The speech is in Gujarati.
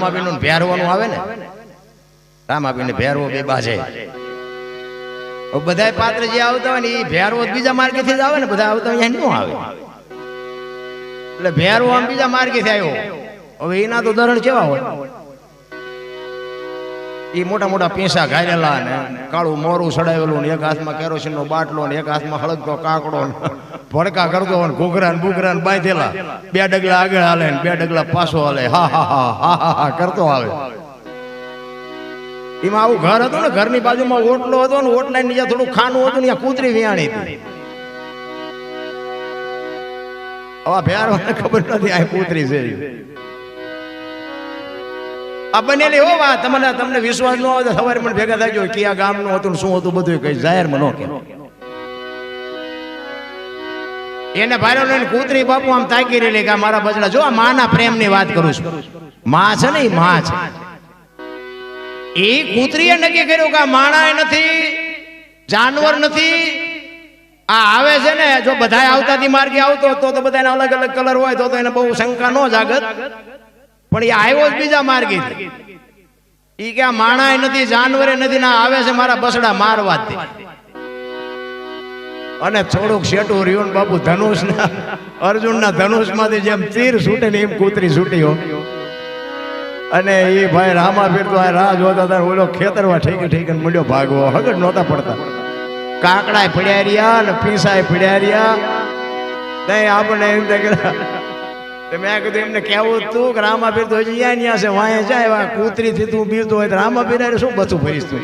રામાબીન નું ભેરવાનું આવે ને, રામાબીન ને ભેરવો બે બાજે બધા પાત્ર જે આવતા હોય ને એ ભેરવો બીજા માર્ગેથી જ આવે ને, બધા આવતા હોય ન આવે એટલે ભેરવો આમ બીજા માર્ગેથી આવ્યો. હવે એના તો ધરણ કેવા હોય, એ મોટા મોટા પીંસા ઘારેલા ને કાળું મોરું સડાવેલું ને એક હાથમાં કેરોસીન નો બાટલો ને એક હાથમાં હળગતો કાકડો ભડકા કરતો ને ઘૂઘરા ને બુઘરા ને બાંધેલા, બે ડગલા આગળ હાલે ને બે ડગલા પાછો હાલે, હા હા હા હા હા હા કરતો આવે. એમાં આવું ઘર હતું ને, ઘરની બાજુમાં ઓટલો હતો ને, ઓટલા નીચે થોડું ખાનું હતું ને કૂતરી વિયાણી હતી. હવે ભેરવાને ખબર નથી આ કૂતરી છે. આ બનેલી હો વાત, તમને વિશ્વાસ ન આવે તો સવારે મને ભેગા થાય કે આ ગામનું હતું શું હતું બધું કઈ જાહેરમાં ન કે. એને ભાઈરો ને કૂતરી બાપુ આમ તાકી રહેલી કે મારા બચડા જો, આ માના પ્રેમ ની વાત કરું છું. માં છે ને એ માં છે. એ કૂતરીએ નક્કી કર્યું કે આ માણા નથી, જાનવર નથી, આ આવે છે ને જો બધા આવતાથી માર્ગે આવતો તો બધાને અલગ અલગ કલર હોય તો એને બહુ શંકા ન જાગત, પણ એ આવ્યો જ બીજા માર્ગે. એ કે આ માણા નથી, જાનવરે નથી, ના આવે છે મારા બસડા મારવા જ. અને થોડુંક શેટું રહ્યું ને બાપુ, ધનુષ ના અર્જુન ના ધનુષ માંથી જેમ તીર છૂટે ને એમ કૂતરી છૂટી હો. અને એ ભાઈ રામાપીર તો આ રાહ જોતા હતા, ઓલો ખેતરમાં ઠેકે ઠેકે મૂલ્યો ભાગવો, હગડ નહોતા પડતા. કાકડા પડ્યા રહ્યા ને પીસાય પડ્યા રહ્યા. નહીં આપણે એમ મેં કીધું એમને કેવું તું કે રામાપીર તો હજી અહીંયા છે, વાંહે જાય કૂતરી થી તું બીજતો હોય તો રામાપીર શું બચું ફરીશ તું.